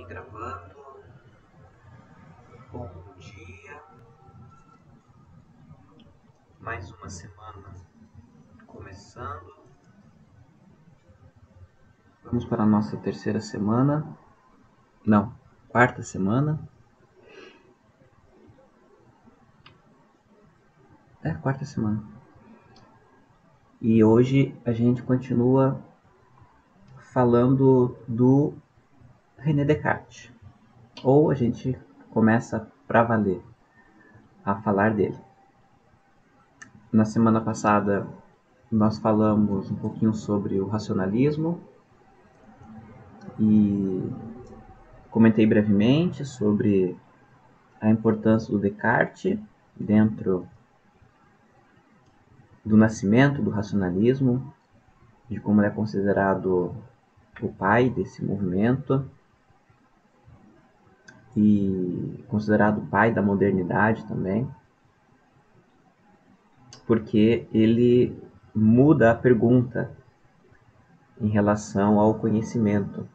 Gravando. Bom dia. Mais uma semana começando. Vamos para a nossa terceira semana. Não, quarta semana. Quarta semana. E hoje a gente continua falando do René Descartes. Ou a gente começa para valer a falar dele. Na semana passada nós falamos um pouquinho sobre o racionalismo e comentei brevemente sobre a importância do Descartes dentro do nascimento do racionalismo, de como ele é considerado o pai desse movimento e considerado o pai da modernidade também, porque ele muda a pergunta em relação ao conhecimento.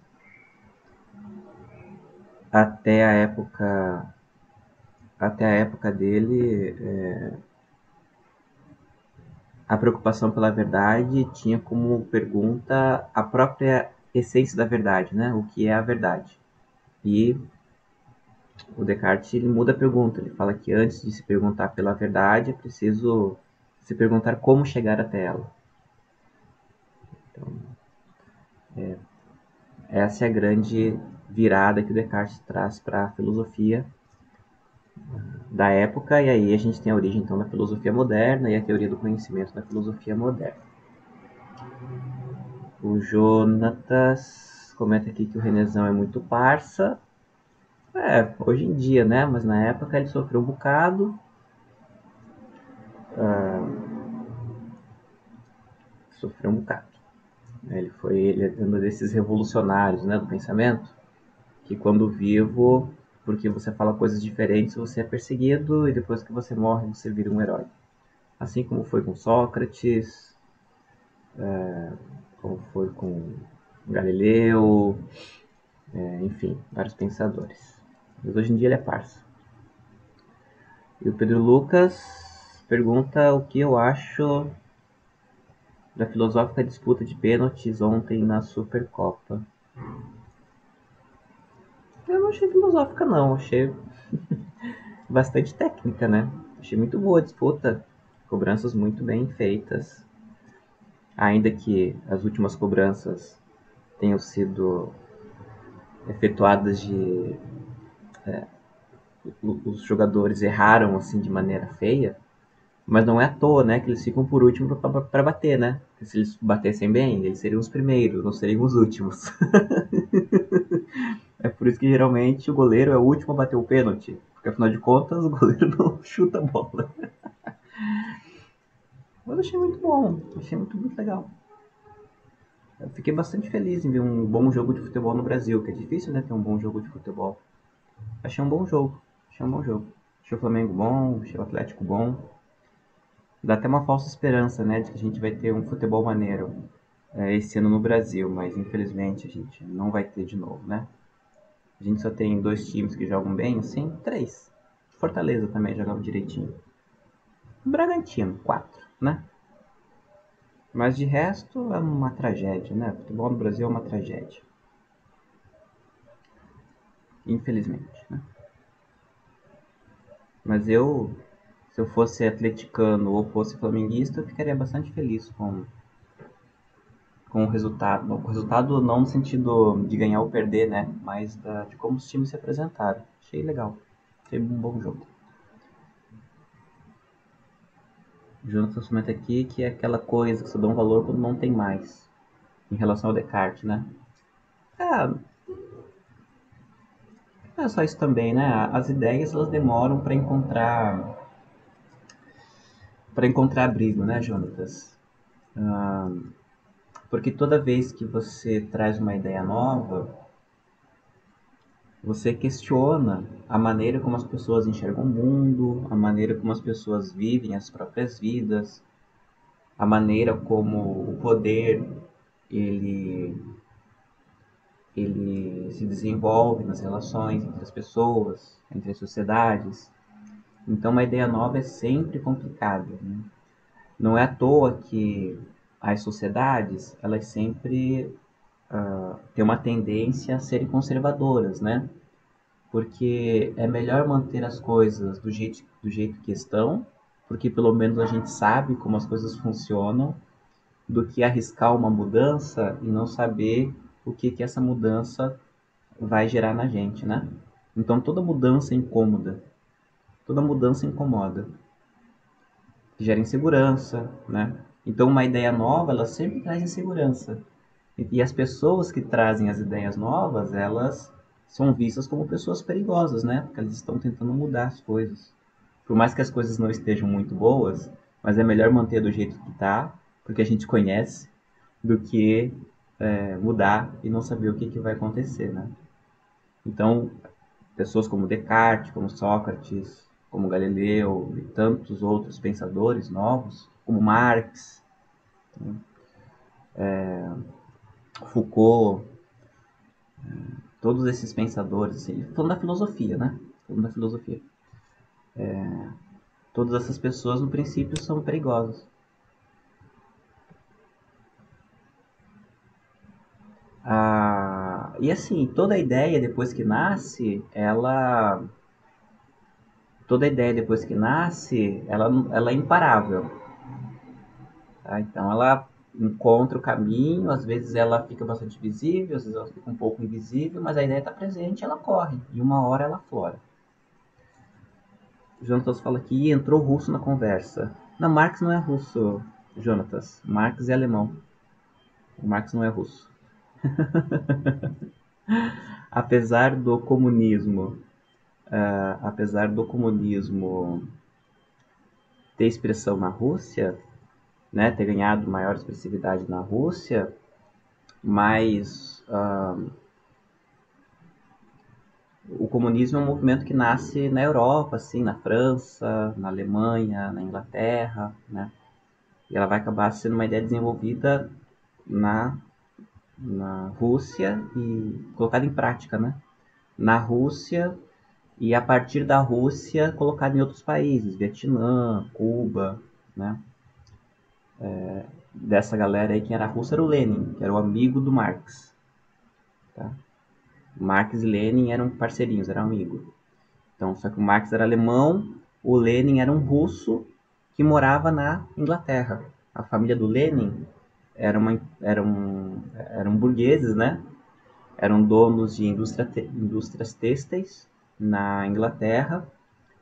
Até a época dele, a preocupação pela verdade tinha como pergunta a própria essência da verdade, né? O que é a verdade? E o Descartes ele muda a pergunta, ele fala que antes de se perguntar pela verdade é preciso se perguntar como chegar até ela. Então, essa é a grande virada que o Descartes traz para a filosofia da época, e aí a gente tem a origem então da filosofia moderna e a teoria do conhecimento da filosofia moderna. O Jonatas comenta aqui que o Renezão é muito parça. Hoje em dia, né? Mas na época ele sofreu um bocado. Sofreu um bocado. Ele é um desses revolucionários, né, do pensamento, que quando vivo, porque você fala coisas diferentes, você é perseguido e depois que você morre, você vira um herói. Assim como foi com Sócrates, como foi com Galileu, enfim, vários pensadores. Mas hoje em dia ele é parça. E o Pedro Lucas pergunta o que eu acho da filosófica disputa de pênaltis ontem na Supercopa. Eu não achei filosófica não, achei bastante técnica, né? Achei muito boa a disputa, cobranças muito bem feitas. Ainda que as últimas cobranças tenham sido efetuadas os jogadores erraram assim de maneira feia, mas não é à toa, né, que eles ficam por último para bater, né? Porque se eles batessem bem, eles seriam os primeiros, não seriam os últimos. É por isso que geralmente o goleiro é o último a bater o pênalti, porque afinal de contas o goleiro não chuta a bola. Mas achei muito bom, achei muito legal. Eu fiquei bastante feliz em ver um bom jogo de futebol no Brasil, que é difícil, né, ter um bom jogo de futebol. Achei um bom jogo, achei um bom jogo. Achei o Flamengo bom, achei o Atlético bom. Dá até uma falsa esperança, né, de que a gente vai ter um futebol maneiro esse ano no Brasil, mas infelizmente a gente não vai ter de novo, né? A gente só tem 2 times que jogam bem, assim, 3. Fortaleza também jogava direitinho. Bragantino, 4, né? Mas de resto é uma tragédia, né? O futebol no Brasil é uma tragédia. Infelizmente, né? Mas se eu fosse atleticano ou fosse flamenguista, eu ficaria bastante feliz com o resultado. O resultado não no sentido de ganhar ou perder, né? Mas de como os times se apresentaram. Achei legal. Achei um bom jogo. O Jonathan comenta aqui que é aquela coisa que você dá um valor quando não tem mais. Em relação ao Descartes, né? É, não é só isso também, né? As ideias elas demoram para encontrar brilho, né, Jonatas? Porque toda vez que você traz uma ideia nova, você questiona a maneira como as pessoas enxergam o mundo, a maneira como as pessoas vivem as próprias vidas, a maneira como o poder ele ele se desenvolve nas relações entre as pessoas, entre as sociedades. Então, uma ideia nova é sempre complicada, né? Não é à toa que as sociedades, elas sempre têm uma tendência a serem conservadoras, né? Porque é melhor manter as coisas do jeito que estão, porque pelo menos a gente sabe como as coisas funcionam, do que arriscar uma mudança e não saber o que essa mudança vai gerar na gente, né? Então toda mudança é incômoda, toda mudança incomoda, gera insegurança, né? Então uma ideia nova, ela sempre traz insegurança. E as pessoas que trazem as ideias novas, elas são vistas como pessoas perigosas, né? Porque elas estão tentando mudar as coisas. Por mais que as coisas não estejam muito boas, mas é melhor manter do jeito que está, porque a gente conhece, do que mudar e não saber o que vai acontecer, né? Então, pessoas como Descartes, como Sócrates, como Galileu e tantos outros pensadores novos, como Marx, Foucault, todos esses pensadores, assim, falando da filosofia, né? Falando da filosofia. Todas essas pessoas, no princípio, são perigosas. E assim, toda ideia depois que nasce, ela é imparável. Tá? Então ela encontra o caminho, às vezes ela fica bastante visível, às vezes ela fica um pouco invisível, mas a ideia está presente, ela corre, e uma hora ela flora. O Jonatas fala que entrou russo na conversa. Não, Marx não é russo, Jonatas. Marx é alemão. O Marx não é russo. Apesar do comunismo, apesar do comunismo ter expressão na Rússia, né, ter ganhado maior expressividade na Rússia, mas o comunismo é um movimento que nasce na Europa, assim, na França, na Alemanha, na Inglaterra, né? E ela vai acabar sendo uma ideia desenvolvida na, na Rússia e colocada em prática, né? Na Rússia e a partir da Rússia colocada em outros países, Vietnã, Cuba, né? Dessa galera aí, quem era russo era o Lenin, que era o amigo do Marx, tá? Marx e Lenin eram parceirinhos, eram amigos. Então, só que o Marx era alemão, o Lenin era um russo que morava na Inglaterra. A família do Lenin eram burgueses, né? Eram donos de indústrias têxteis na Inglaterra.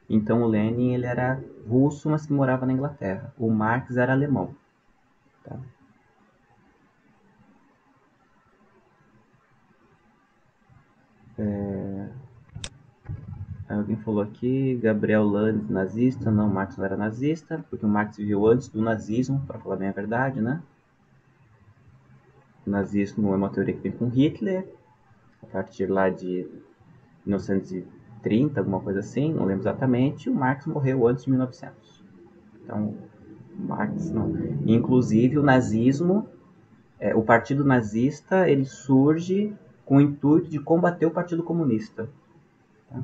Então o Lenin ele era russo, mas que morava na Inglaterra. O Marx era alemão. Tá? Alguém falou aqui, Gabriel Lanz, nazista. Não, Marx não era nazista, porque o Marx viveu antes do nazismo, para falar bem a verdade, né? O nazismo é uma teoria que vem com Hitler, a partir lá de 1930, alguma coisa assim, não lembro exatamente. O Marx morreu antes de 1900. Então, Marx não. Inclusive, o nazismo, o partido nazista, ele surge com o intuito de combater o Partido Comunista. Tá?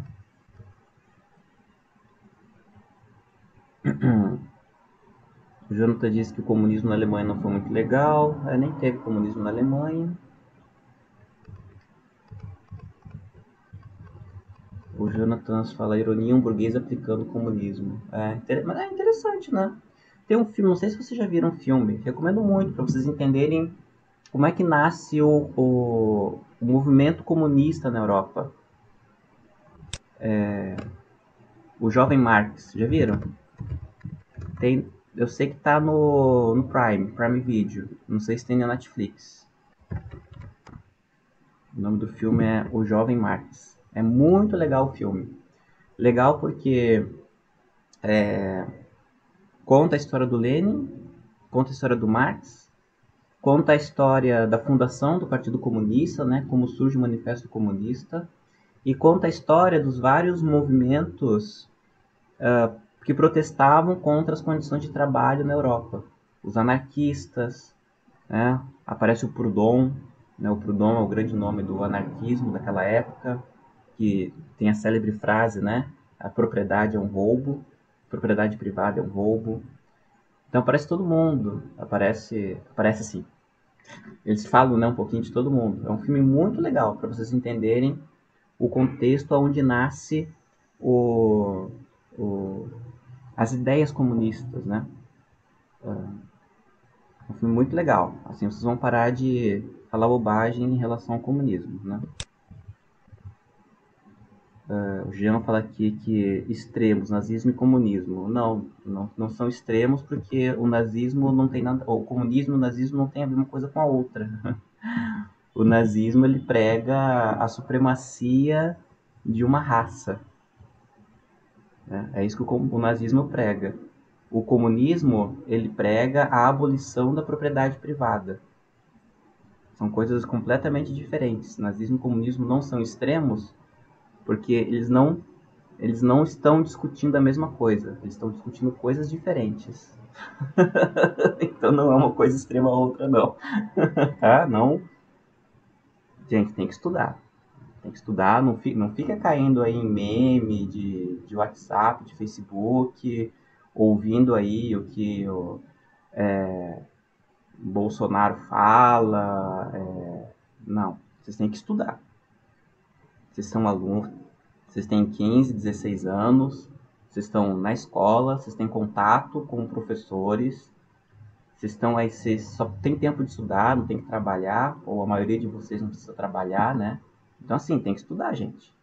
O Jonathan disse que o comunismo na Alemanha não foi muito legal. Nem teve comunismo na Alemanha. O Jonathan fala ironia, um burguês aplicando o comunismo. Mas é interessante, né? Tem um filme, não sei se vocês já viram um filme, recomendo muito para vocês entenderem como é que nasce o movimento comunista na Europa. O Jovem Marx, já viram? Eu sei que tá no Prime Video. Não sei se tem na Netflix. O nome do filme é O Jovem Marx. É muito legal o filme. Legal porque conta a história do Lenin, conta a história do Marx, conta a história da fundação do Partido Comunista, né, como surge o Manifesto Comunista, e conta a história dos vários movimentos que protestavam contra as condições de trabalho na Europa. Os anarquistas, né, aparece o Proudhon, né? O Proudhon é o grande nome do anarquismo daquela época, que tem a célebre frase, né? A propriedade é um roubo, a propriedade privada é um roubo. Então aparece todo mundo, aparece assim. Eles falam, né, um pouquinho de todo mundo. É um filme muito legal para vocês entenderem o contexto onde nasce o, o, as ideias comunistas, né? É um filme muito legal. Assim, vocês vão parar de falar bobagem em relação ao comunismo, né? O Jean fala aqui que extremos, nazismo e comunismo. Não são extremos porque o nazismo não tem nada, o comunismo e o nazismo não tem a ver uma coisa com a outra. O nazismo ele prega a supremacia de uma raça, né? É isso que o nazismo prega. O comunismo ele prega a abolição da propriedade privada. São coisas completamente diferentes. Nazismo e comunismo não são extremos porque eles não estão discutindo a mesma coisa, eles estão discutindo coisas diferentes. Então não é uma coisa extrema a outra, não. Tá? Não. Gente, tem que estudar. Tem que estudar, não fica caindo aí em meme de WhatsApp, de Facebook, ouvindo aí o que o Bolsonaro fala. Não, vocês têm que estudar. Vocês são alunos, vocês têm 15, 16 anos, vocês estão na escola, vocês têm contato com professores, vocês estão aí, vocês só tem tempo de estudar, não tem que trabalhar, ou a maioria de vocês não precisa trabalhar, né? Então, assim, tem que estudar, gente.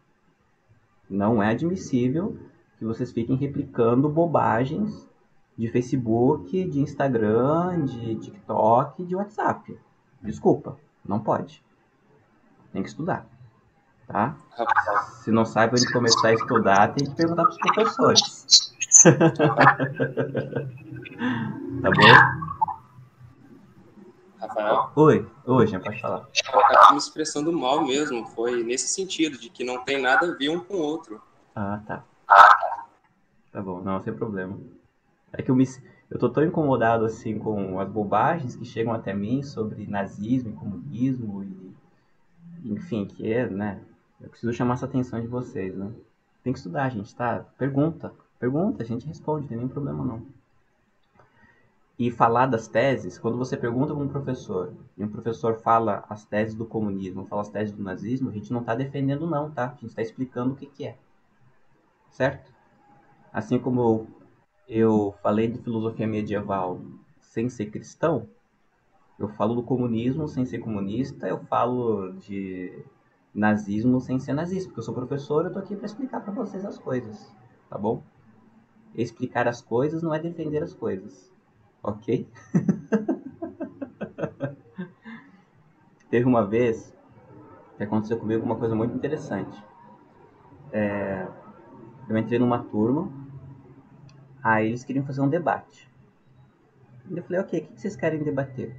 Não é admissível que vocês fiquem replicando bobagens de Facebook, de Instagram, de TikTok, de WhatsApp. Desculpa, não pode. Tem que estudar, tá? Se não sabe onde começar a estudar, tem que perguntar para os professores. Tá bom? Rafael, Oi, Jean, pode falar. eu estava me expressando mal mesmo. Foi nesse sentido, de que não tem nada a ver um com o outro. Ah, tá. Tá bom, não, sem problema. É que eu tô tão incomodado assim com as bobagens que chegam até mim sobre nazismo e comunismo e enfim, que é, né? Eu preciso chamar essa atenção de vocês, né? Tem que estudar, gente, tá? Pergunta, a gente responde, não tem nenhum problema não. E falar das teses, quando você pergunta para um professor e um professor fala as teses do comunismo, fala as teses do nazismo, a gente não está defendendo não, tá? A gente está explicando o que que é, certo? Assim como eu falei de filosofia medieval sem ser cristão, eu falo do comunismo sem ser comunista, eu falo de nazismo sem ser nazista, porque eu sou professor, eu tô aqui para explicar para vocês as coisas, tá bom? Explicar as coisas não é defender as coisas, ok? Teve uma vez que aconteceu comigo uma coisa muito interessante. Eu entrei numa turma, aí eles queriam fazer um debate. Eu falei, ok, o que vocês querem debater?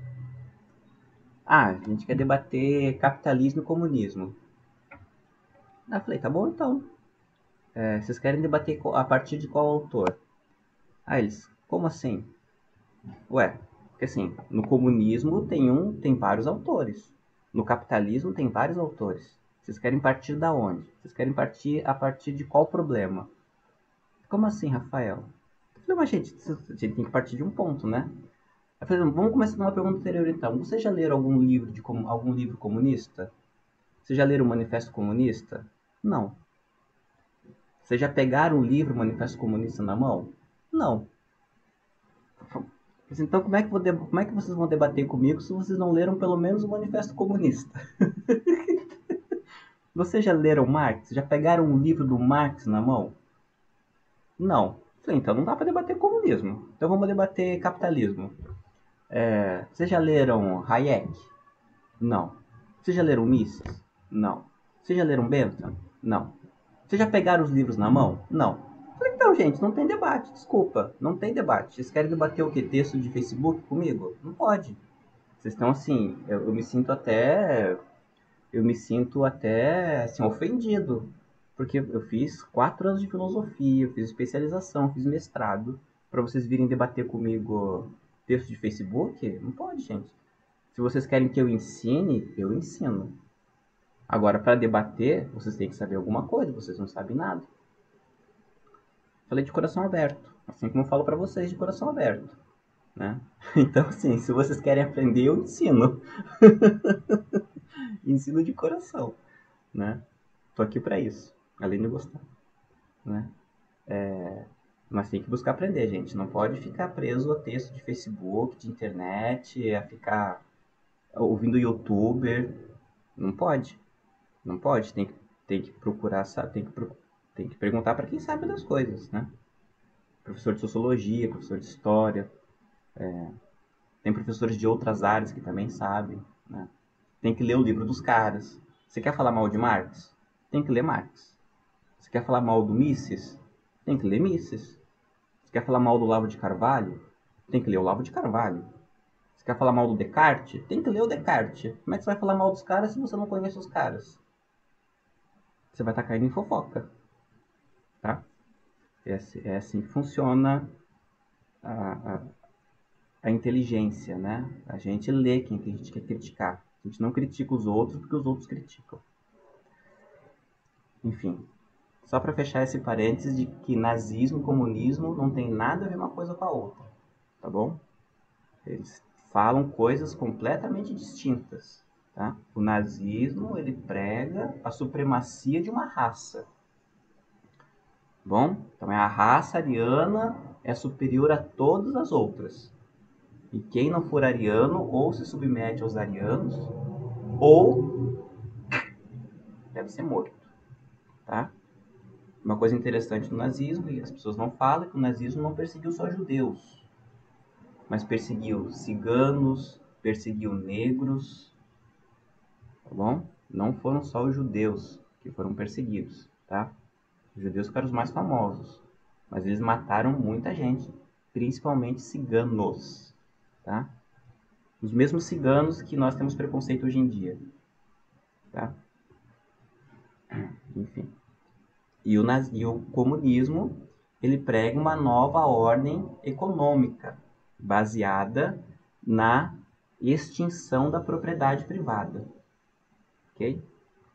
Ah, a gente quer debater capitalismo e comunismo. Aí eu falei, tá bom então. Vocês querem debater a partir de qual autor? Aí eles, como assim? Ué, porque assim, no comunismo tem vários autores. No capitalismo tem vários autores. Vocês querem partir da onde? Vocês querem partir a partir de qual problema? Como assim, Rafael? Eu falei, mas gente, a gente tem que partir de um ponto, né? Eu falei, vamos começar com uma pergunta anterior então. Vocês já leram algum livro comunista? Vocês já leram o Manifesto Comunista? Não. Vocês já pegaram o livro Manifesto Comunista na mão? Não. Então como é que vocês vão debater comigo se vocês não leram pelo menos o Manifesto Comunista? Vocês já leram Marx? Já pegaram um livro do Marx na mão? Não. Falei, então não dá para debater comunismo. Então vamos debater capitalismo. Vocês já leram Hayek? Não. Vocês já leram Mises? Não. Vocês já leram Bentham? Não. Vocês já pegaram os livros na mão? Não. Falei, então, gente, não tem debate, desculpa. Não tem debate. Vocês querem debater o quê? Texto de Facebook comigo? Não pode. Vocês estão assim, eu me sinto até. Eu me sinto até assim, ofendido. Porque eu fiz 4 anos de filosofia, eu fiz especialização, fiz mestrado. Para vocês virem debater comigo texto de Facebook? Não pode, gente. Se vocês querem que eu ensine, eu ensino. Agora, para debater, vocês têm que saber alguma coisa, vocês não sabem nada. Falei de coração aberto, assim como eu falo para vocês de coração aberto, né? Então, assim, se vocês querem aprender, eu ensino. Ensino de coração, né? Tô aqui para isso, além de gostar, né? Mas tem que buscar aprender, gente. Não pode ficar preso a texto de Facebook, de internet, a ficar ouvindo youtuber. Não pode. Não pode. Tem que procurar, sabe? Tem que perguntar para quem sabe das coisas, né? Professor de sociologia, professor de história. Tem professores de outras áreas que também sabem, né? Tem que ler o livro dos caras. Você quer falar mal de Marx? Tem que ler Marx. Você quer falar mal do Mises? Tem que ler Mises. Você quer falar mal do Olavo de Carvalho? Tem que ler o Olavo de Carvalho. Você quer falar mal do Descartes? Tem que ler o Descartes. Como é que você vai falar mal dos caras se você não conhece os caras? Você vai estar caindo em fofoca, tá? É assim que funciona a, a, a inteligência, né? A gente lê quem que a gente quer criticar. A gente não critica os outros porque os outros criticam. Enfim, só para fechar esse parênteses de que nazismo e comunismo não tem nada a ver uma coisa com a outra, tá bom? Eles falam coisas completamente distintas, tá? O nazismo, ele prega a supremacia de uma raça, bom? Então a raça ariana é superior a todas as outras. E quem não for ariano ou se submete aos arianos ou deve ser morto, tá? Uma coisa interessante do nazismo, e as pessoas não falam, é que o nazismo não perseguiu só judeus, mas perseguiu ciganos, perseguiu negros, tá bom? Não foram só os judeus que foram perseguidos, tá? Os judeus ficaram os mais famosos, mas eles mataram muita gente, principalmente ciganos, tá? Os mesmos ciganos que nós temos preconceito hoje em dia, tá? Enfim. E o comunismo, ele prega uma nova ordem econômica, baseada na extinção da propriedade privada, ok?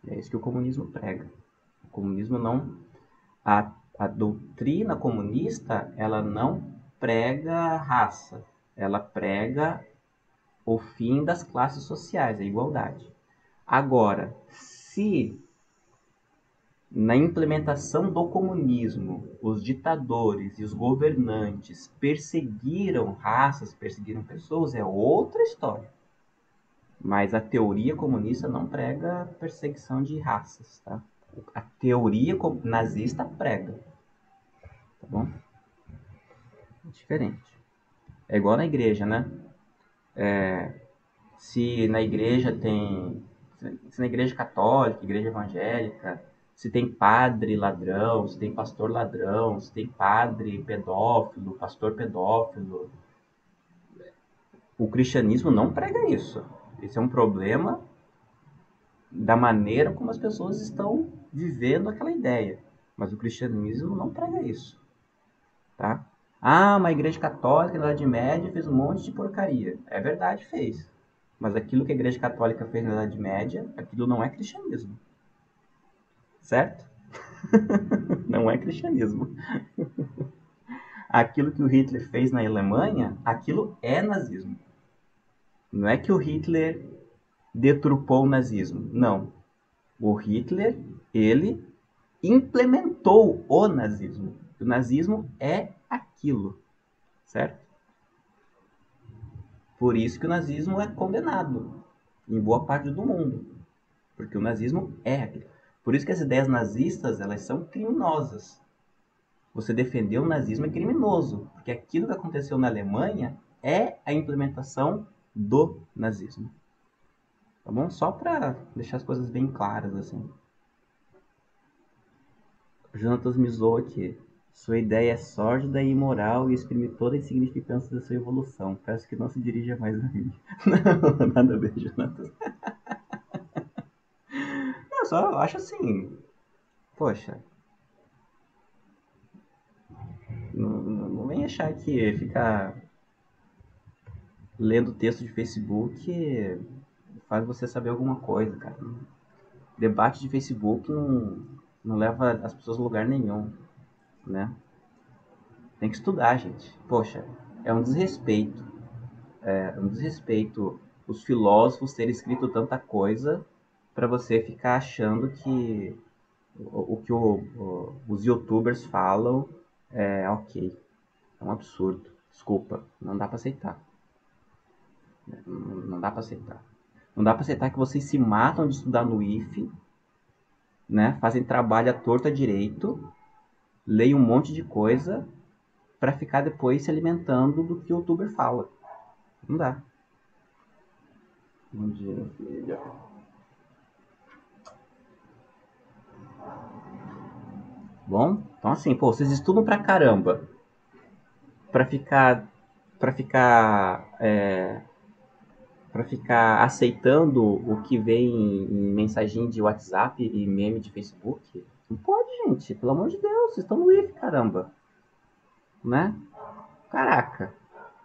É isso que o comunismo prega. O comunismo não... A doutrina comunista, ela não prega raça, ela prega o fim das classes sociais, a igualdade. Agora, se na implementação do comunismo os ditadores e os governantes perseguiram raças, perseguiram pessoas, é outra história. Mas a teoria comunista não prega perseguição de raças, tá? A teoria nazista prega, tá bom? É diferente. É igual na igreja, né? Se na igreja tem... Se na igreja católica, igreja evangélica, se tem padre ladrão, se tem pastor ladrão, se tem padre pedófilo, pastor pedófilo. O cristianismo não prega isso. Esse é um problema da maneira como as pessoas estão vivendo aquela ideia. Mas o cristianismo não prega isso, tá? Ah, uma igreja católica na Idade Média fez um monte de porcaria. É verdade, fez. Mas aquilo que a igreja católica fez na Idade Média, aquilo não é cristianismo. Certo? Não é cristianismo. Aquilo que o Hitler fez na Alemanha, aquilo é nazismo. Não é que o Hitler deturpou o nazismo. Não. O Hitler, ele implementou o nazismo. O nazismo é aquilo, certo? Por isso que o nazismo é condenado em boa parte do mundo, porque o nazismo é aquilo. Por isso que as ideias nazistas, elas são criminosas. Você defender o nazismo é criminoso, porque aquilo que aconteceu na Alemanha é a implementação do nazismo. Tá bom? Só para deixar as coisas bem claras assim. O Jonatas me zoou aqui. Sua ideia é sórdida e imoral e exprime toda a insignificância da sua evolução. Peço que não se dirija mais a mim. Não, nada a ver, Jonatas. Eu só acho assim. Poxa, não vem achar que ficar lendo texto de Facebook faz você saber alguma coisa, cara. Debate de Facebook não leva as pessoas a lugar nenhum, né? Tem que estudar, gente. Poxa, é um desrespeito. É um desrespeito os filósofos terem escrito tanta coisa para você ficar achando que o que os youtubers falam é ok. É um absurdo. Desculpa, não dá para aceitar. Não dá para aceitar. Não dá para aceitar que vocês se matam de estudar no IFE, né? Fazem trabalho à torta direito, leem um monte de coisa para ficar depois se alimentando do que o youtuber fala. Não dá. Bom dia, filha. Bom, então assim, pô, vocês estudam pra caramba pra ficar para ficar para ficar aceitando o que vem em mensagem de WhatsApp e meme de Facebook. Não pode, gente, pelo amor de Deus, vocês estão no IF, caramba, né? Caraca,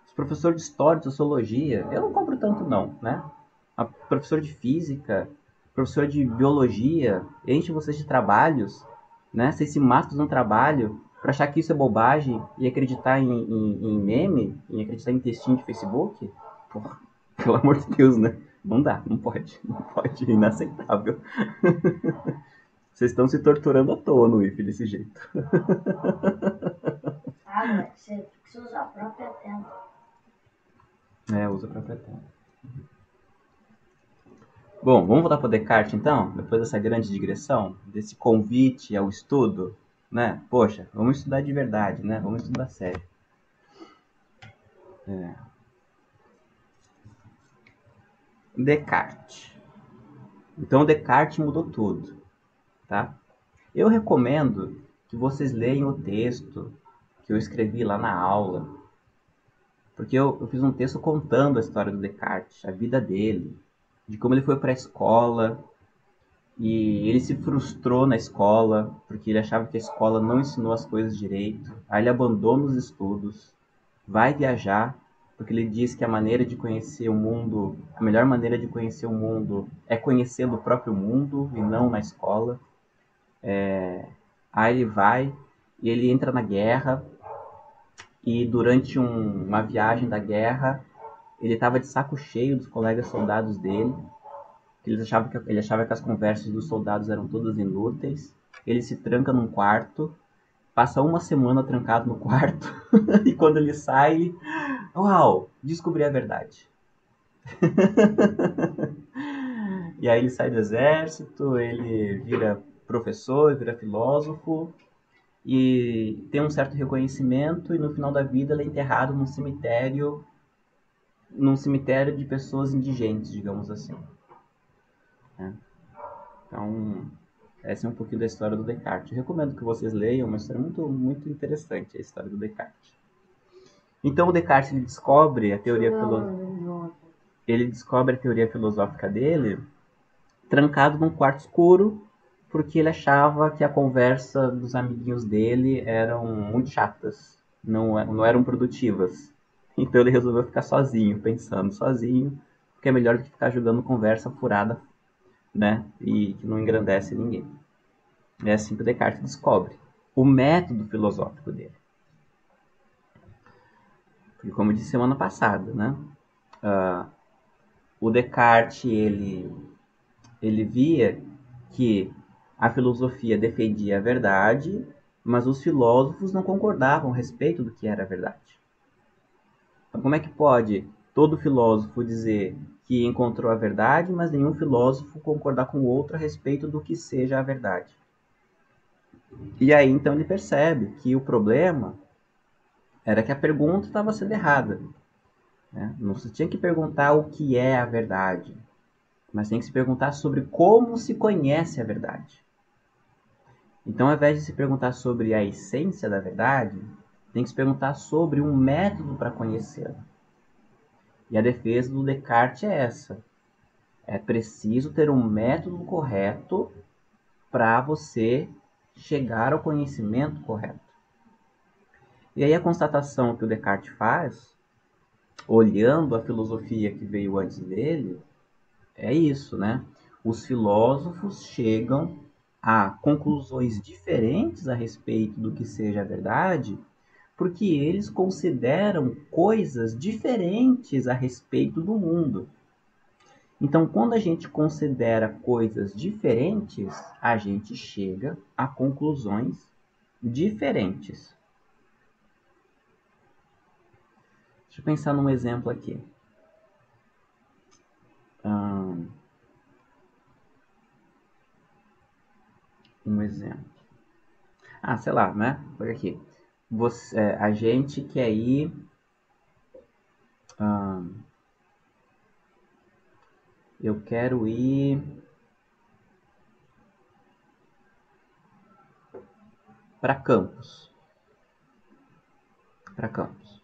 os professores de história, de sociologia, eu não cobro tanto não, né? A professor de física, professor de biologia, enche vocês de trabalhos, né? Vocês se matam no trabalho para achar que isso é bobagem e acreditar em meme, em acreditar em textinho de Facebook. Porra, pelo amor de Deus, né? Não dá, não pode, é inaceitável. Vocês estão se torturando à toa no IF desse jeito. Ah, você usa a própria tela. Usa a própria tela. Bom, vamos voltar para o Descartes então? Depois dessa grande digressão, desse convite ao estudo, né? Poxa, vamos estudar de verdade, né? Vamos estudar sério. Descartes. Então, o Descartes mudou tudo, tá? Eu recomendo que vocês leiam o texto que eu escrevi lá na aula, porque eu fiz um texto contando a história do Descartes, a vida dele, de como ele foi para a escola, e ele se frustrou na escola, porque ele achava que a escola não ensinou as coisas direito. Aí ele abandona os estudos, vai viajar, porque ele diz que a maneira de conhecer o mundo, a melhor maneira de conhecer o mundo é conhecendo o próprio mundo e não na escola. Aí ele vai e ele entra na guerra, e durante uma viagem da guerra, ele estava de saco cheio dos colegas soldados dele, ele achava que as conversas dos soldados eram todas inúteis. Ele se tranca num quarto, passa uma semana trancado no quarto, e quando ele sai, uau, descobri a verdade. E aí ele sai do exército, ele vira professor, vira filósofo, e tem um certo reconhecimento, e no final da vida ele é enterrado num cemitério de pessoas indigentes, digamos assim. Então, essa é um pouquinho da história do Descartes. Eu recomendo que vocês leiam, uma história muito, muito interessante, a história do Descartes. Então, o Descartes ele descobre a teoria filosófica dele trancado num quarto escuro, porque ele achava que a conversa dos amiguinhos dele eram muito chatas, não eram produtivas. Então ele resolveu ficar sozinho, pensando sozinho, porque é melhor do que ficar jogando conversa furada, né? E que não engrandece ninguém. É assim que o Descartes descobre o método filosófico dele. Porque, como eu disse semana passada, né? O Descartes ele via que a filosofia defendia a verdade, mas os filósofos não concordavam a respeito do que era a verdade. Então, como é que pode todo filósofo dizer que encontrou a verdade, mas nenhum filósofo concordar com o outro a respeito do que seja a verdade? E aí, então, ele percebe que o problema era que a pergunta estava sendo errada. Né? Não se tinha que perguntar o que é a verdade, mas tem que se perguntar sobre como se conhece a verdade. Então, ao invés de se perguntar sobre a essência da verdade, tem que se perguntar sobre um método para conhecê-la. E a defesa do Descartes é essa. É preciso ter um método correto para você chegar ao conhecimento correto. E aí a constatação que o Descartes faz olhando a filosofia que veio antes dele, é isso, né? Os filósofos chegam a conclusões diferentes a respeito do que seja a verdade, porque eles consideram coisas diferentes a respeito do mundo. Então, quando a gente considera coisas diferentes, a gente chega a conclusões diferentes. Deixa eu pensar num exemplo aqui. Um exemplo. Sei lá, né? Por aqui. A gente quer ir. Eu quero ir para Campos. Para Campos.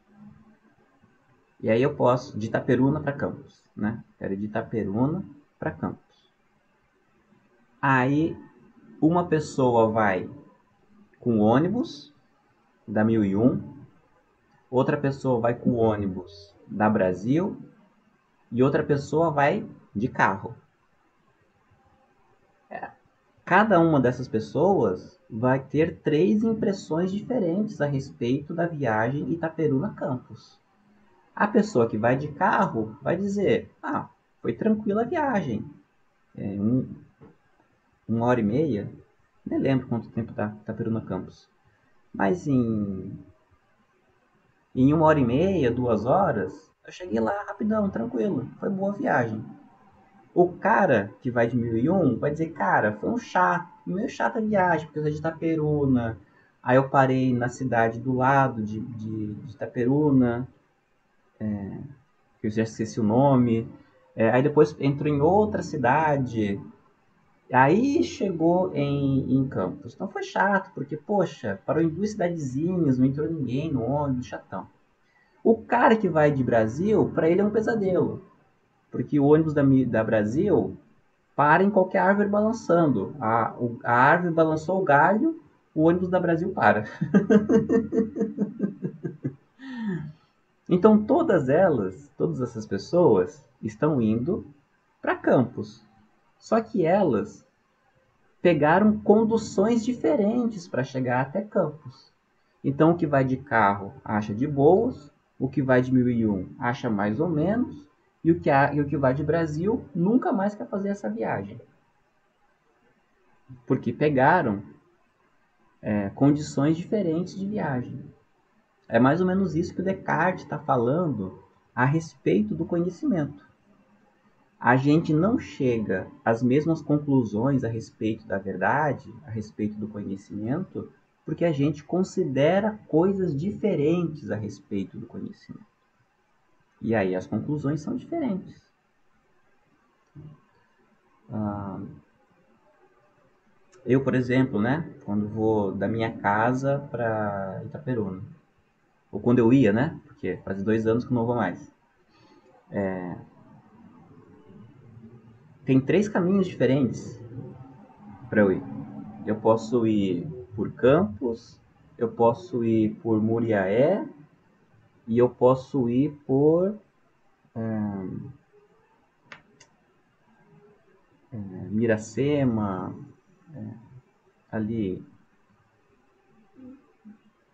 E aí eu posso, de Itaperuna para Campos, né? Quero ir de Itaperuna para Campos. Aí uma pessoa vai com ônibus da 1001, outra pessoa vai com ônibus da Brasil e outra pessoa vai de carro. Cada uma dessas pessoas vai ter 3 impressões diferentes a respeito da viagem Itaperuna-Campos. A pessoa que vai de carro vai dizer, foi tranquila a viagem. 1h30, nem lembro quanto tempo dá Itaperuna-Campos. Mas em 1h30, 2 horas, eu cheguei lá rapidão, tranquilo, foi boa a viagem. O cara que vai de 1001 vai dizer, cara, foi meio chata a viagem, porque eu saí de Itaperuna, aí eu parei na cidade do lado de Itaperuna, que eu já esqueci o nome, aí depois entrou em outra cidade, aí chegou em Campos. Então foi chato, porque, poxa, parou em 2 cidadezinhas, não entrou ninguém no ônibus, chatão. O cara que vai de Brasil, para ele é um pesadelo, porque o ônibus da Brasil para em qualquer árvore balançando. A árvore balançou o galho, o ônibus da Brasil para. Então todas essas pessoas estão indo para Campos. Só que elas pegaram conduções diferentes para chegar até Campos. Então o que vai de carro acha de boas, o que vai de 1001 acha mais ou menos, e o que vai de Brasil nunca mais quer fazer essa viagem. Porque pegaram condições diferentes de viagem. É mais ou menos isso que o Descartes está falando a respeito do conhecimento. A gente não chega às mesmas conclusões a respeito da verdade, a respeito do conhecimento, porque a gente considera coisas diferentes a respeito do conhecimento. E aí as conclusões são diferentes. Eu, por exemplo, né, quando vou da minha casa para Itaperuna, ou quando eu ia, né, porque faz 2 anos que eu não vou mais, tem 3 caminhos diferentes para eu ir. Eu posso ir por Campos, eu posso ir por Muriaé e eu posso ir por Miracema, ali,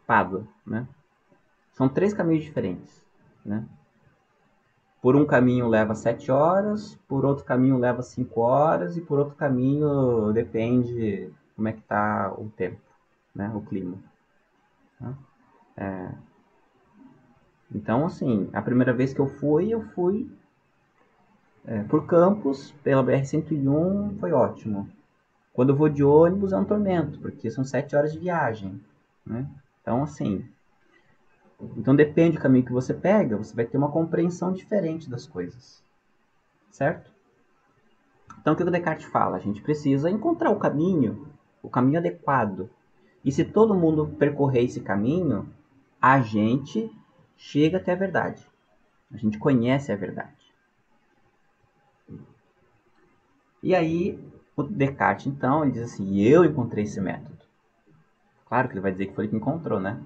Pádua, né? São 3 caminhos diferentes, né? Por um caminho leva 7 horas, por outro caminho leva 5 horas e por outro caminho depende como é que tá o tempo, né? O clima. Né? Então, assim, a primeira vez que eu fui por Campos, pela BR-101, foi ótimo. Quando eu vou de ônibus é um tormento, porque são 7 horas de viagem, né? Então, assim, depende do caminho que você pega, você vai ter uma compreensão diferente das coisas, certo? Então, o que o Descartes fala? A gente precisa encontrar o caminho adequado. E se todo mundo percorrer esse caminho, a gente chega até a verdade. A gente conhece a verdade. E aí, o Descartes, então, ele diz assim, eu encontrei esse método. Claro que ele vai dizer que foi ele que encontrou, né?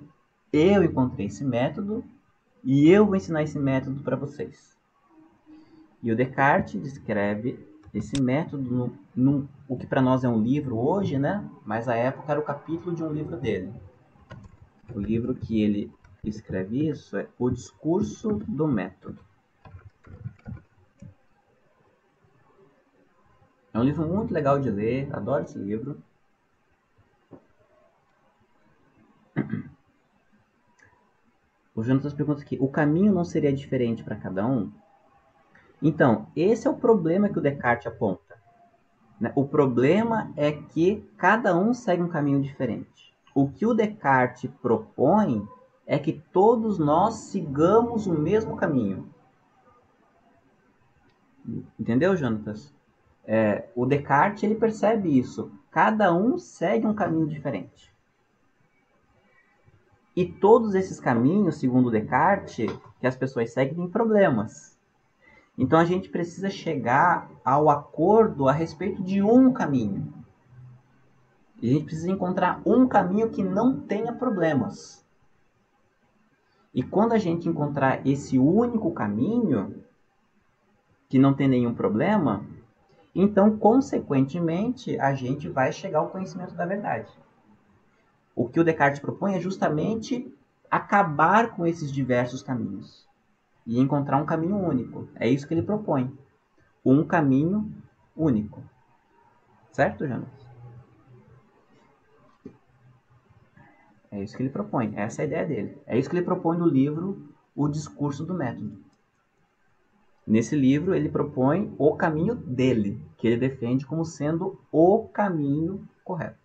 Eu encontrei esse método E eu vou ensinar esse método para vocês. E o Descartes descreve esse método o que para nós é um livro hoje, né? Mas à época era o capítulo de um livro dele. O livro que ele escreve isso é O Discurso do Método. É um livro muito legal de ler, adoro esse livro. O Jonatas pergunta aqui, o caminho não seria diferente para cada um? Então, esse é o problema que o Descartes aponta. O problema é que cada um segue um caminho diferente. O que o Descartes propõe é que todos nós sigamos o mesmo caminho. Entendeu, Jonatas? O Descartes ele percebe isso. Cada um segue um caminho diferente. E todos esses caminhos, segundo Descartes, que as pessoas seguem, têm problemas. Então a gente precisa chegar ao acordo a respeito de um caminho. E a gente precisa encontrar um caminho que não tenha problemas. E quando a gente encontrar esse único caminho, que não tem nenhum problema, então, consequentemente, a gente vai chegar ao conhecimento da verdade. O que o Descartes propõe é justamente acabar com esses diversos caminhos e encontrar um caminho único. É isso que ele propõe. Um caminho único. Certo, Jonas? É isso que ele propõe. Essa é a ideia dele. É isso que ele propõe no livro O Discurso do Método. Nesse livro, ele propõe o caminho dele, que ele defende como sendo o caminho correto.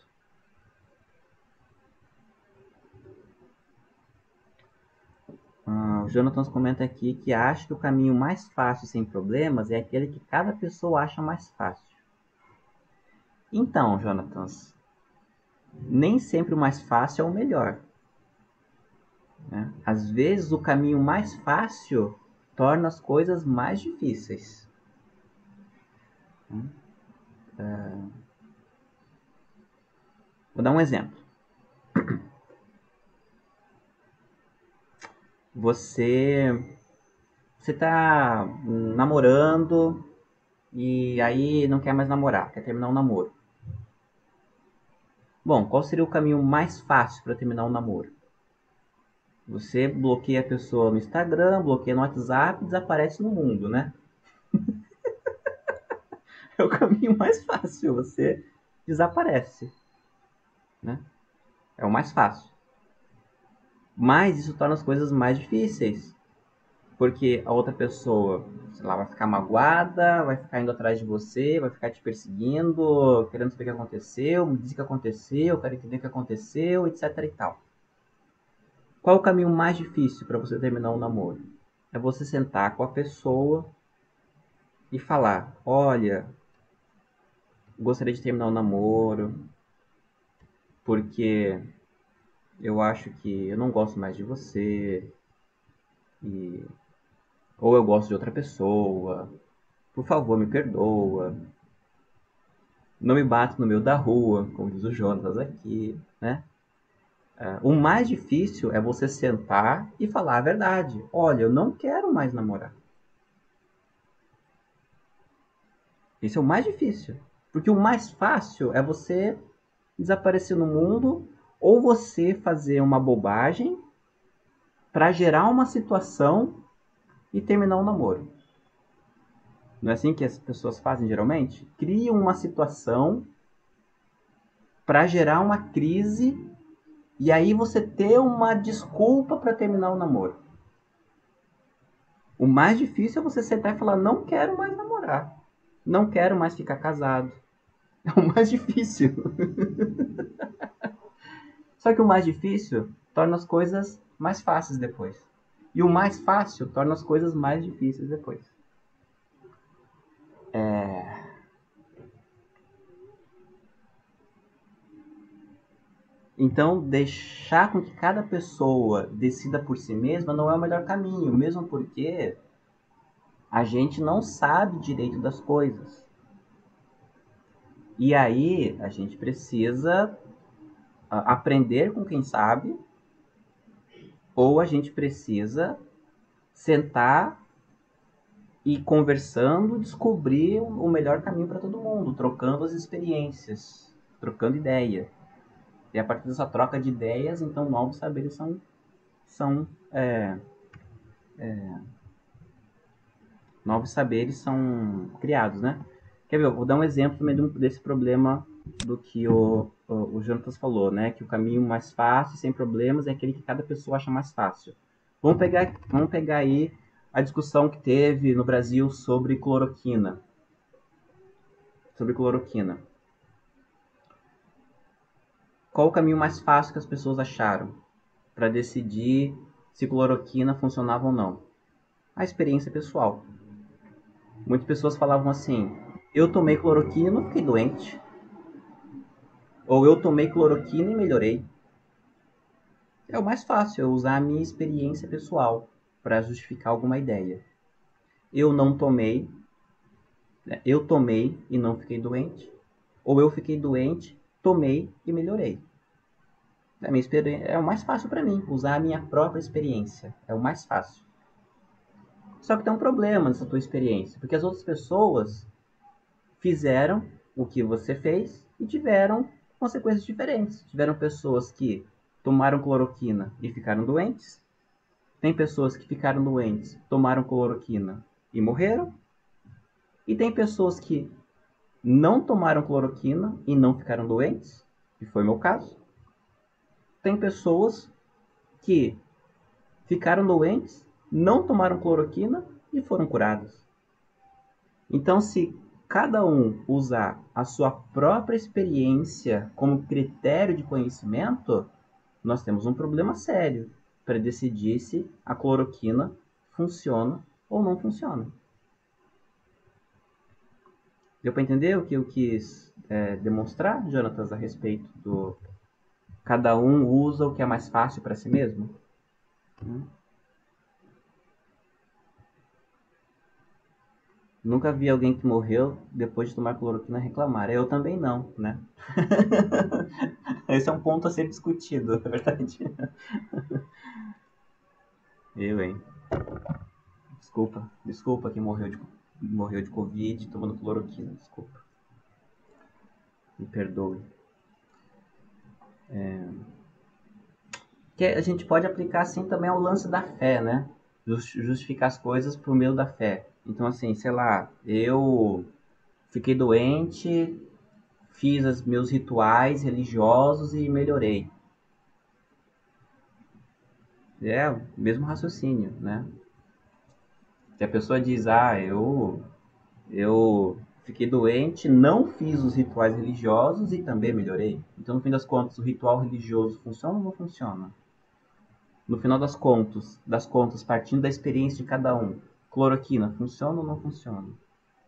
O Jonathan comenta aqui que acha que o caminho mais fácil sem problemas é aquele que cada pessoa acha mais fácil. Então, Jonathan, nem sempre o mais fácil é o melhor. Né? Às vezes o caminho mais fácil torna as coisas mais difíceis. Vou dar um exemplo. Você está namorando e aí não quer mais namorar, quer terminar um namoro. Bom, qual seria o caminho mais fácil para terminar um namoro? Você bloqueia a pessoa no Instagram, bloqueia no WhatsApp e desaparece no mundo, né? É o caminho mais fácil, você desaparece. Né? É o mais fácil. Mas isso torna as coisas mais difíceis. Porque a outra pessoa, sei lá, vai ficar magoada, vai ficar indo atrás de você, vai ficar te perseguindo, querendo saber o que aconteceu, me diz o que aconteceu, quero entender o que aconteceu, etc e tal. Qual é o caminho mais difícil para você terminar um namoro? É você sentar com a pessoa e falar, olha, gostaria de terminar um namoro, porque eu acho que eu não gosto mais de você, ou eu gosto de outra pessoa, por favor, me perdoa, não me bate no meio da rua, como diz o Jonas aqui, né? O mais difícil é você sentar e falar a verdade. Olha, eu não quero mais namorar. Esse é o mais difícil. Porque o mais fácil é você desaparecer no mundo ou você fazer uma bobagem para gerar uma situação e terminar um namoro. Não é assim que as pessoas fazem geralmente? Criam uma situação para gerar uma crise e aí você ter uma desculpa para terminar o namoro. O mais difícil é você sentar e falar, não quero mais namorar. Não quero mais ficar casado. É o mais difícil. Só que o mais difícil torna as coisas mais fáceis depois. E o mais fácil torna as coisas mais difíceis depois. Então, deixar com que cada pessoa decida por si mesma não é o melhor caminho, mesmo porque a gente não sabe direito das coisas. E aí, a gente precisa aprender com quem sabe, ou a gente precisa sentar e conversando descobrir o melhor caminho para todo mundo, trocando as experiências, trocando ideia. E a partir dessa troca de ideias, então novos saberes são criados, né? Quer ver? Eu vou dar um exemplo também desse problema do que o Jonatas falou, né? Que o caminho mais fácil, sem problemas, é aquele que cada pessoa acha mais fácil. Vamos pegar aí a discussão que teve no Brasil sobre cloroquina. Qual o caminho mais fácil que as pessoas acharam para decidir se cloroquina funcionava ou não? A experiência pessoal. Muitas pessoas falavam assim: eu tomei cloroquina e não fiquei doente. Ou eu tomei cloroquina e melhorei. É o mais fácil, eu usar a minha experiência pessoal para justificar alguma ideia. Eu não tomei, né? Eu tomei e não fiquei doente. Ou eu fiquei doente, tomei e melhorei. A minha experiência é o mais fácil para mim, usar a minha própria experiência. É o mais fácil. Só que tem um problema nessa tua experiência, porque as outras pessoas fizeram o que você fez e tiveram consequências diferentes. Tiveram pessoas que tomaram cloroquina e ficaram doentes. Tem pessoas que ficaram doentes, tomaram cloroquina e morreram. E tem pessoas que não tomaram cloroquina e não ficaram doentes, que foi o meu caso. Tem pessoas que ficaram doentes, não tomaram cloroquina e foram curadas. Então, se cada um usar a sua própria experiência como critério de conhecimento, nós temos um problema sério para decidir se a cloroquina funciona ou não funciona. Deu para entender o que eu quis demonstrar, Jonatas, a respeito do cada um usa o que é mais fácil para si mesmo? Nunca vi alguém que morreu depois de tomar cloroquina reclamar. Eu também não, né? Esse é um ponto a ser discutido, na verdade. Eu, hein? Desculpa quem morreu de Covid tomando cloroquina. Desculpa. Me perdoe. Que a gente pode aplicar assim também ao lance da fé, né? Justificar as coisas por meio da fé. Então, assim, sei lá, eu fiquei doente, fiz os meus rituais religiosos e melhorei. É o mesmo raciocínio, né? Se a pessoa diz, eu fiquei doente, não fiz os rituais religiosos e também melhorei. Então, no fim das contas, o ritual religioso funciona ou não funciona? No final das contas, partindo da experiência de cada um, cloroquina funciona ou não funciona?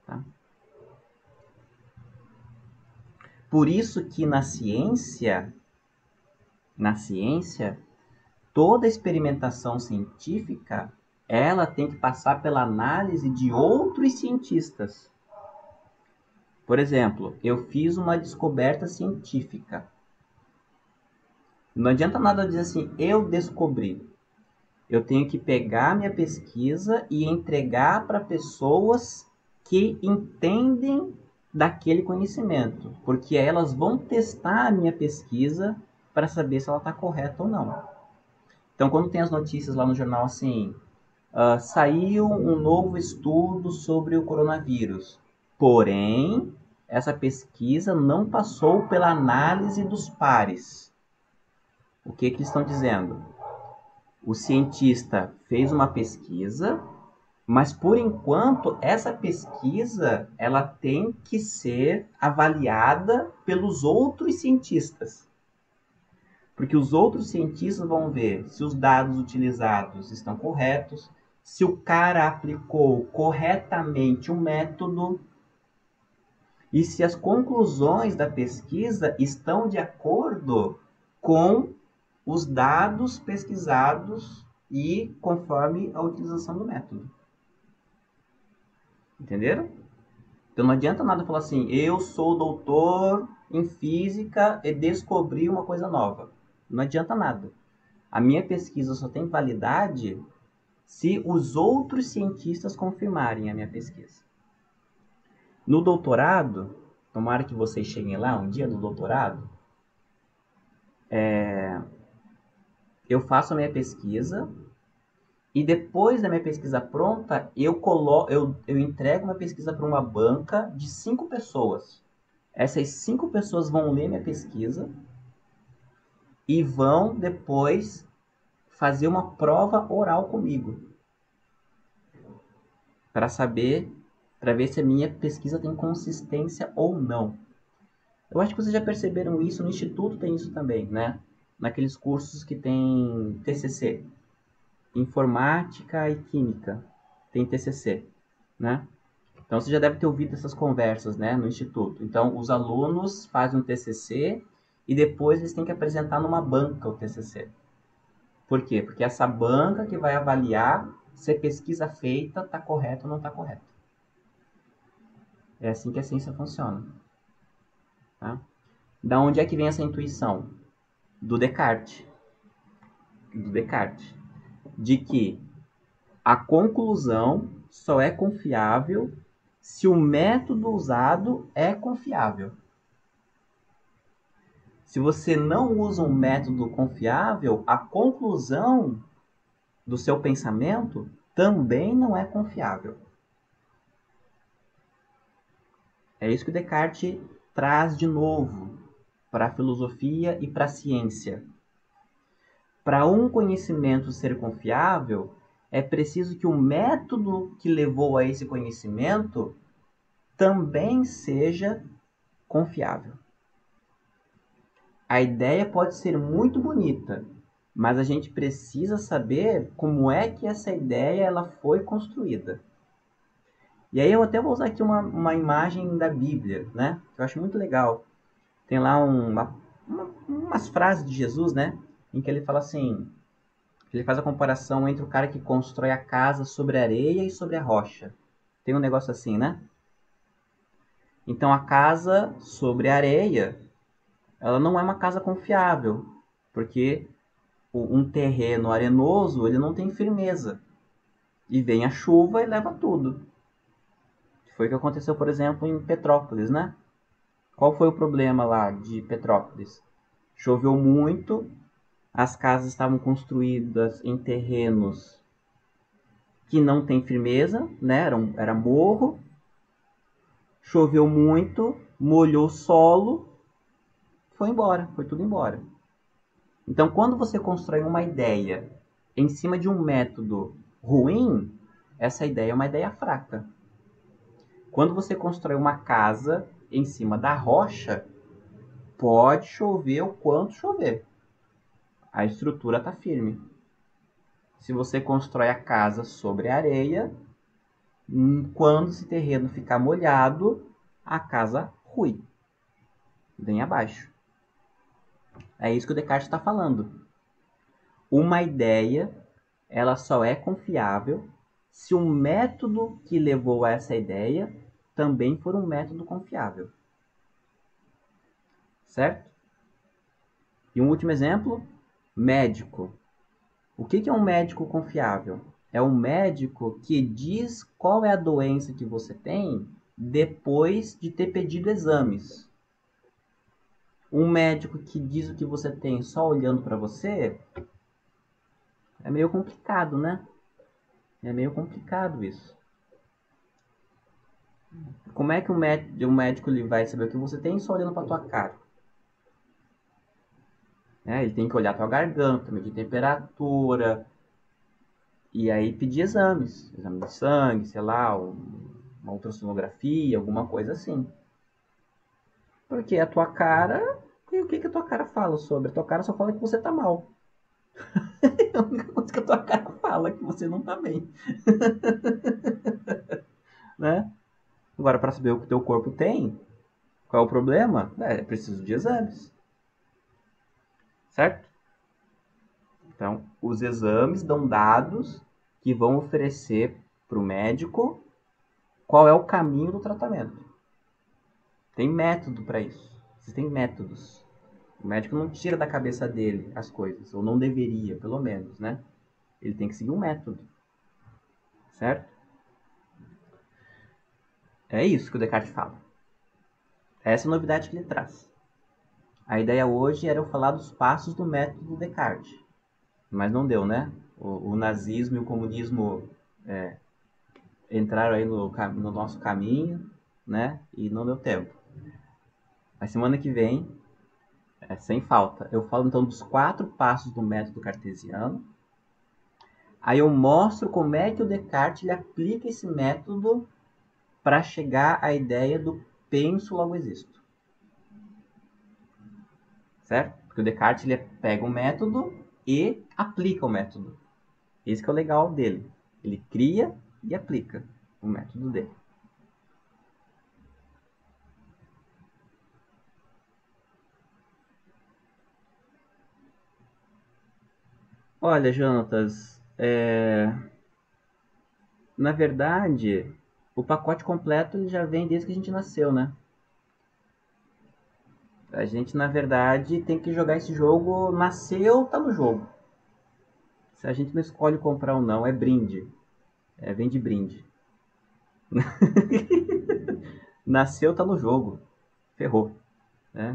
Tá? Por isso que na ciência, toda experimentação científica, ela tem que passar pela análise de outros cientistas. Por exemplo, eu fiz uma descoberta científica. Não adianta nada dizer assim, eu descobri. Eu tenho que pegar minha pesquisa e entregar para pessoas que entendem daquele conhecimento, porque elas vão testar a minha pesquisa para saber se ela está correta ou não. Então, quando tem as notícias lá no jornal assim, saiu um novo estudo sobre o coronavírus, porém, essa pesquisa não passou pela análise dos pares. O que eles estão dizendo? O cientista fez uma pesquisa, mas por enquanto essa pesquisa ela tem que ser avaliada pelos outros cientistas. Porque os outros cientistas vão ver se os dados utilizados estão corretos, se o cara aplicou corretamente o método e se as conclusões da pesquisa estão de acordo com os dados pesquisados e conforme a utilização do método. Entenderam? Então não adianta nada falar assim, eu sou doutor em física e descobri uma coisa nova. Não adianta nada. A minha pesquisa só tem validade se os outros cientistas confirmarem a minha pesquisa. No doutorado, tomara que vocês cheguem lá um dia no doutorado, eu faço a minha pesquisa e depois da minha pesquisa pronta, eu entrego uma pesquisa para uma banca de 5 pessoas. Essas 5 pessoas vão ler minha pesquisa e vão depois fazer uma prova oral comigo para ver se a minha pesquisa tem consistência ou não. Eu acho que vocês já perceberam isso, no Instituto tem isso também, né? Naqueles cursos que tem TCC, Informática e Química, tem TCC, né? Então você já deve ter ouvido essas conversas, né, no Instituto. Então os alunos fazem um TCC e depois eles têm que apresentar numa banca o TCC. Por quê? Porque essa banca que vai avaliar se a pesquisa feita está correta ou não está correta. É assim que a ciência funciona. Tá? Da onde é que vem essa intuição? Do Descartes. De que a conclusão só é confiável se o método usado é confiável. Se você não usa um método confiável, a conclusão do seu pensamento também não é confiável. É isso que Descartes traz de novo para a filosofia e para a ciência. Para um conhecimento ser confiável, é preciso que o método que levou a esse conhecimento também seja confiável. A ideia pode ser muito bonita, mas a gente precisa saber como é que essa ideia ela foi construída. E aí eu até vou usar aqui uma imagem da Bíblia, né? Que eu acho muito legal. Tem lá umas frases de Jesus, né? Em que ele fala assim, ele faz a comparação entre o cara que constrói a casa sobre a areia e sobre a rocha. Tem um negócio assim, né? Então a casa sobre a areia, ela não é uma casa confiável, porque um terreno arenoso, ele não tem firmeza. E vem a chuva e leva tudo. Foi o que aconteceu, por exemplo, em Petrópolis, né? Qual foi o problema lá de Petrópolis? Choveu muito, as casas estavam construídas em terrenos que não tem firmeza, né? Era morro, choveu muito, molhou o solo, foi embora, foi tudo embora. Então, quando você constrói uma ideia em cima de um método ruim, essa ideia é uma ideia fraca. Quando você constrói uma casa em cima da rocha, pode chover o quanto chover. A estrutura está firme. Se você constrói a casa sobre a areia, quando esse terreno ficar molhado, a casa rui. Vem abaixo. É isso que o Descartes está falando. Uma ideia, ela só é confiável se o método que levou a essa ideia também for um método confiável. Certo? E um último exemplo, médico. O que é um médico confiável? É um médico que diz qual é a doença que você tem depois de ter pedido exames. Um médico que diz o que você tem só olhando para você é meio complicado, né? É meio complicado isso. Como é que um médico ele vai saber o que você tem só olhando para tua cara? Ele tem que olhar tua garganta, medir temperatura, e aí pedir exames. Exame de sangue, sei lá, uma ultrassonografia, alguma coisa assim. Porque a tua cara... E o que a tua cara fala sobre? A tua cara só fala que você tá mal. É a única coisa que a tua cara fala, que você não tá bem. Né? Agora, para saber o que o teu corpo tem, qual é o problema? É preciso de exames. Certo? Então, os exames dão dados que vão oferecer para o médico qual é o caminho do tratamento. Tem método para isso. Existem métodos. O médico não tira da cabeça dele as coisas, ou não deveria, pelo menos, né? Ele tem que seguir um método. certo? É isso que o Descartes fala. Essa é a novidade que ele traz. A ideia hoje era eu falar dos passos do método Descartes. Mas não deu, né? O nazismo e o comunismo entraram aí no nosso caminho, né? E não deu tempo. Mas semana que vem, sem falta, eu falo então dos 4 passos do método cartesiano. Aí eu mostro como é que o Descartes ele aplica esse método para chegar à ideia do penso logo existo. Certo? Porque o Descartes ele pega o método e aplica o método. Esse que é o legal dele. Ele cria e aplica o método dele. Olha, Jonatas, na verdade, o pacote completo ele já vem desde que a gente nasceu, né? A gente, na verdade, tem que jogar esse jogo. Nasceu, tá no jogo. Se a gente não escolhe comprar ou não, é brinde. Vem de brinde. Nasceu, tá no jogo. Ferrou. Né?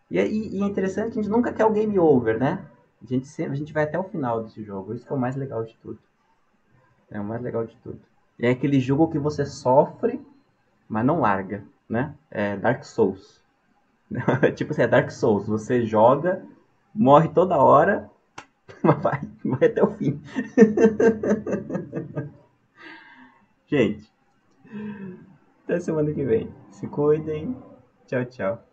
E é interessante que a gente nunca quer o game over, né? A gente vai até o final desse jogo. Isso que é o mais legal de tudo. É o mais legal de tudo. É aquele jogo que você sofre, mas não larga, né? É Dark Souls. Tipo assim, é Dark Souls. Você joga, morre toda hora, mas vai até o fim. Gente, até semana que vem. Se cuidem. Tchau, tchau.